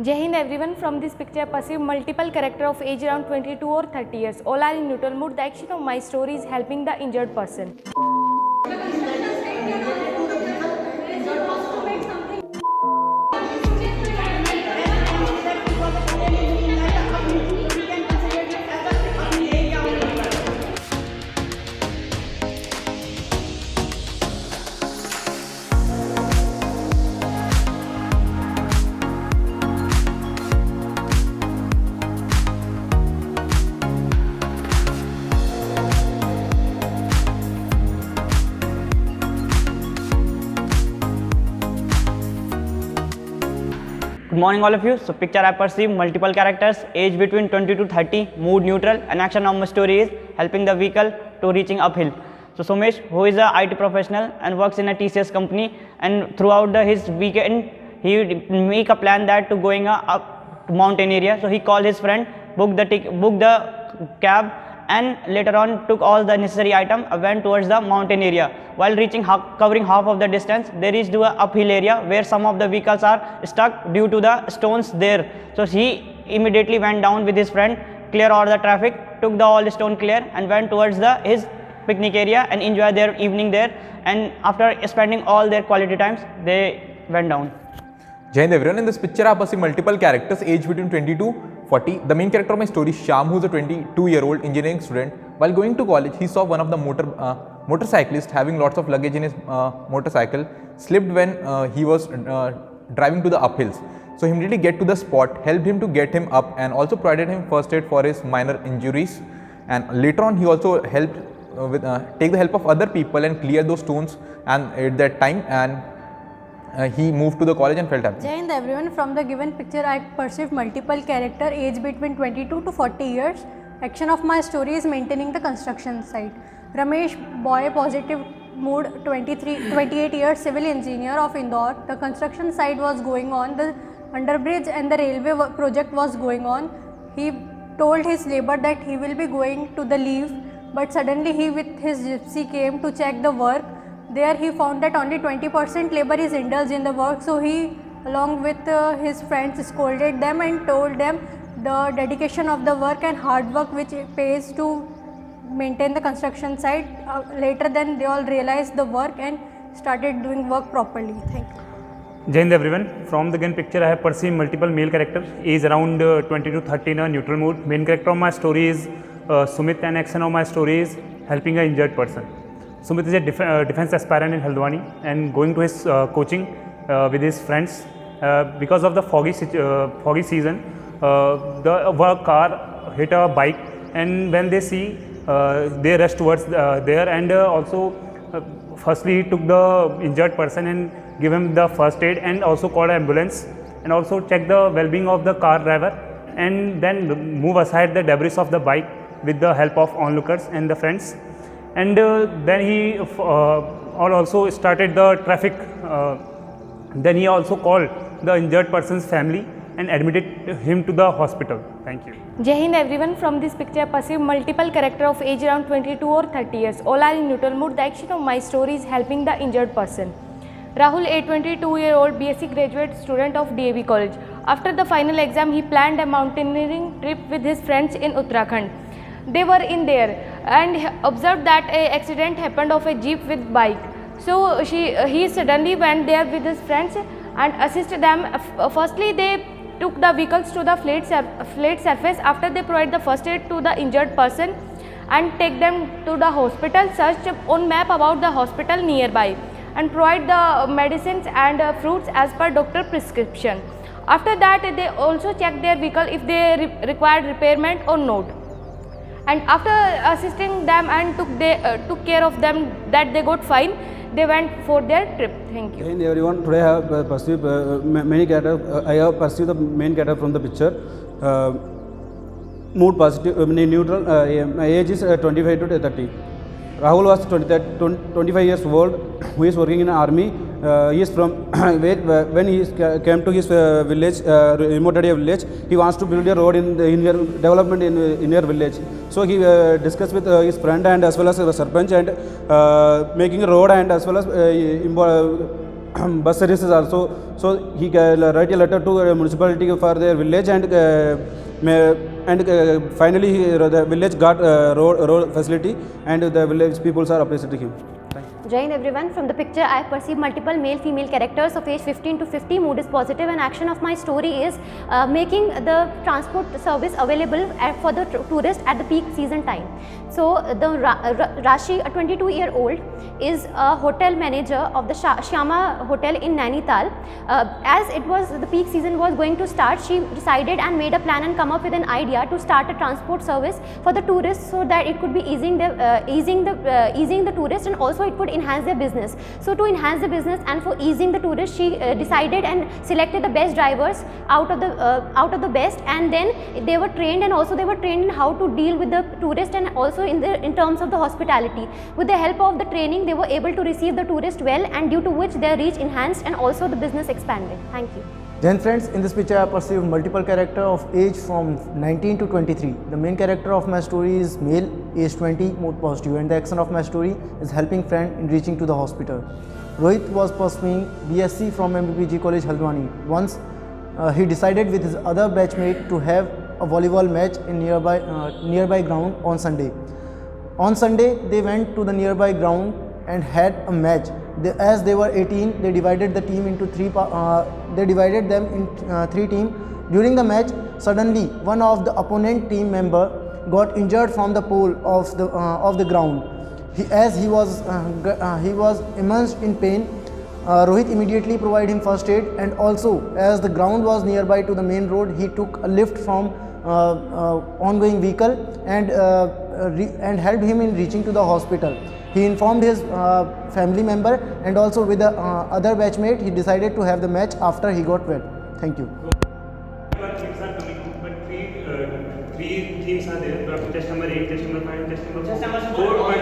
Jai Hind everyone. From this picture I perceive multiple character of age around 22 or 30 years. All are in neutral mood. The action of my story is helping the injured person. Good morning all of you. So picture I perceive multiple characters, age between 20 to 30, mood neutral, and action of my story is helping the vehicle to reaching uphill. So Somesh, who is a IT professional and works in a TCS company, and throughout his weekend he make a plan that to going up to mountain area. So he called his friend, booked the cab, and later on took all the necessary item, went towards the mountain area. While reaching covering half of the distance, they reached to an uphill area where some of the vehicles are stuck due to the stones there. So he immediately went down with his friend, clear all the traffic, took the all stone clear, and went towards his picnic area and enjoy their evening there. And after spending all their quality times, they went down. Jai Hind everyone. In this picture I perceive multiple characters aged between 20 to 40. The main character of my story is Shyam, who is a 22-year-old engineering student. While going to college, he saw one of the motorcyclists having lots of luggage in his motorcycle slipped when he was driving to the uphills. So he immediately get to the spot, helped him to get him up, and also provided him first aid for his minor injuries. And later on, he also helped take the help of other people and clear those stones. And at that time, he moved to the college and felt happy. Jai Hind everyone. From the given picture I perceive multiple character age between 22 to 40 years. Action of my story is maintaining the construction site. Ramesh, boy, positive mood, 28 years, civil engineer of Indore. The construction site was going on, the underbridge and the railway project was going on. He told his labor that he will be going to the leave, but suddenly he with his gypsy came to check the work. There he found that only 20% labor is indulged in the work, so he along with his friends scolded them and told them the dedication of the work and hard work which pays to maintain the construction site. Later then they all realized the work and started doing work properly. Thank you. Jai Hind everyone. From the given picture I have perceived multiple male characters, age around 20 to 30 in a neutral mood. Main character of my story is Sumit, and action of my story is helping an injured person. Sumit is a defense aspirant in Haldwani and going to his coaching with his friends. Because of the foggy season, the car hit a bike, and when they see, they rush towards there, and also firstly he took the injured person and give him the first aid, and also called an ambulance, and also check the well-being of the car driver, and then move aside the debris of the bike with the help of onlookers and the friends. And then he also started the traffic. Then he also called the injured person's family and admitted him to the hospital. Thank you. Jai Hind everyone. From this picture I perceive multiple character of age around 22 or 30 years. All are in neutral mood. The action of my story is helping the injured person. Rahul, a 22-year-old BSc graduate student of DAV College. After the final exam, he planned a mountaineering trip with his friends in Uttarakhand. They were in there and observed that an accident happened of a jeep with bike. So he suddenly went there with his friends and assisted them. Firstly, they took the vehicles to the flat surface. After they provide the first aid to the injured person and take them to the hospital, search on map about the hospital nearby and provide the medicines and fruits as per doctor prescription. After that, they also check their vehicle if they required repairment or not. And after assisting them and took care of them that they got fine, they went for their trip. Thank you. Hey everyone, today I have perceived many characters. I have perceived the main character from the picture. Mood positive, neutral. My age is 25 to 30. Rahul was 25 years old, who is working in army. He is from when he came to his village, remote area village, he wants to build a road in your development in your village. So he discussed with his friend and as well as the sarpanch and making a road and as well as bus services also. So he write a letter to municipality for their village, and finally the village got road facility, and the village peoples are appreciating him. Jai Hind everyone. From the picture I have perceived multiple male-female characters of age 15 to 50. Mood is positive, and action of my story is making the transport service available for the tourist at the peak season time. So the Rashi, a 22-year-old, is a hotel manager of the Shyama Hotel in Nainital. As it was the peak season was going to start, she decided and made a plan and come up with an idea to start a transport service for the tourists, so that it could be easing the tourists, and also it could enhance their business. So to enhance the business and for easing the tourists, she decided and selected the best drivers out of the best, and then they were trained, and also they were trained in how to deal with the tourist, and also in terms of the hospitality. With the help of the training, they were able to receive the tourist well, and due to which their reach enhanced and also the business expanded. Thank you. Then friends, in this picture I perceive multiple character of age from 19 to 23. The main character of my story is male, age 20, mood positive, and the action of my story is helping friend in reaching to the hospital. Rohit was pursuing BSc from MBPG College Haldwani. Once he decided with his other batchmate to have a volleyball match in nearby ground on Sunday. On Sunday, they went to the nearby ground and had a match. As they were 18, they divided the team into three teams. During the match, suddenly one of the opponent team member got injured from the pole of the ground. As he was immersed in pain, Rohit immediately provided him first aid, and also as the ground was nearby to the main road, he took a lift from ongoing vehicle and helped him in reaching to the hospital. He informed his family member, and also with the other batchmate, he decided to have the match after he got well. Thank you. Teams are coming, but three teams are there. Test number 8, test number 5, test number 4.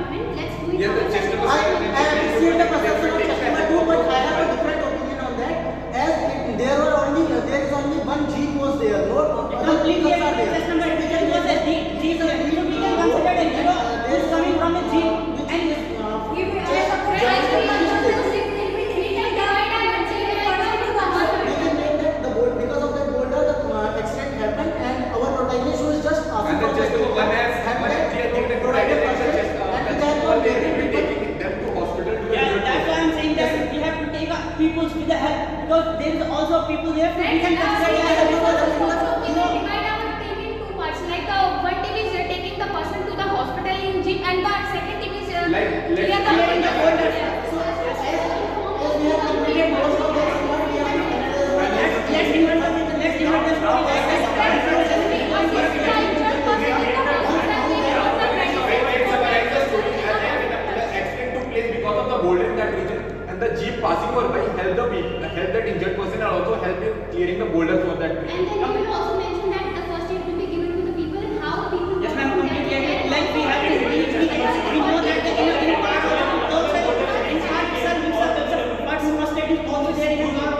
department. Let's do it. I appreciate the perception of chest number 2, but I have a different opinion on that. As there is only one jeep was there. No other vehicles are there. Chest number 2 was a jeep. We can consider a hero who is coming from a jeep. Because of that boulder, the accident happened, and our protagonist was just asking for just one has provided person, and we can not get it. them to hospital to Yeah, that's why I'm saying that we have to take people with the help, because there is also people here who we can consider as a hero. Divide our team in two parts. Like one team is taking the person to the hospital in jeep, and the second team is clear the boulder. As we have completed most of the work, we have to Let's invent the story. accident took place because of the boulder in that region, and the jeep passing over by help that injured person and also help in clearing the boulders over that region. And then you will also mention that the first aid will be given to the people and how people. Yes, ma'am, completely agree. Like we have to, we know that the in part of the also in part itself, but first aid is also there in our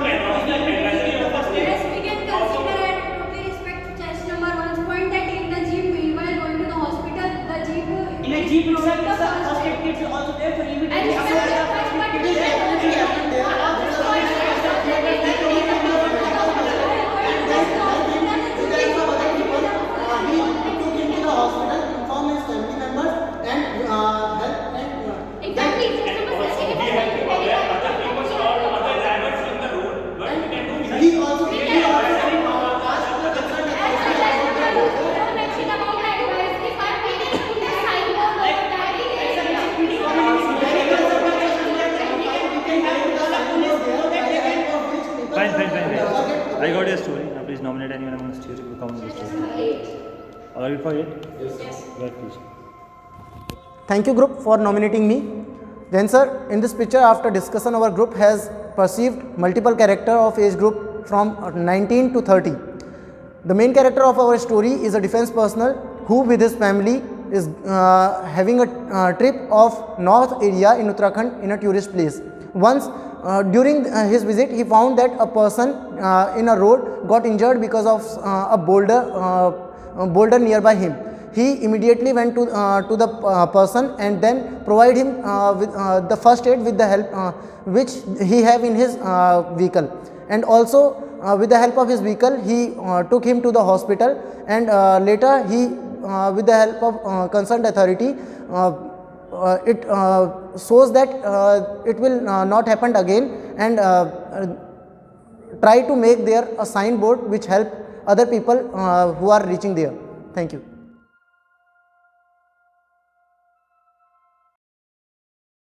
Yes, we can consider and totally respect chest number 1's point that in the jeep, while going to the hospital, the jeep. in a jeep itself, the first aid kit is also there, so immediately after the first aid kit is there. Exactly. Fine. I got your story. Now please nominate anyone amongst you to come on the story. Are you for 8? Yes. Right, please. Thank you group for nominating me. Then sir, in this picture after discussion our group has perceived multiple character of age group from 19 to 30. The main character of our story is a defense personnel who with his family is having a trip of north area in Uttarakhand in a tourist place. Once during his visit he found that a person in a road got injured because of a boulder nearby him. He immediately went to the person and then provide him with the first aid with the help which he have in his vehicle, and also with the help of his vehicle he took him to the hospital, and later he with the help of concerned authority it shows that it will not happen again, and try to make there a signboard which help other people who are reaching there. Thank you.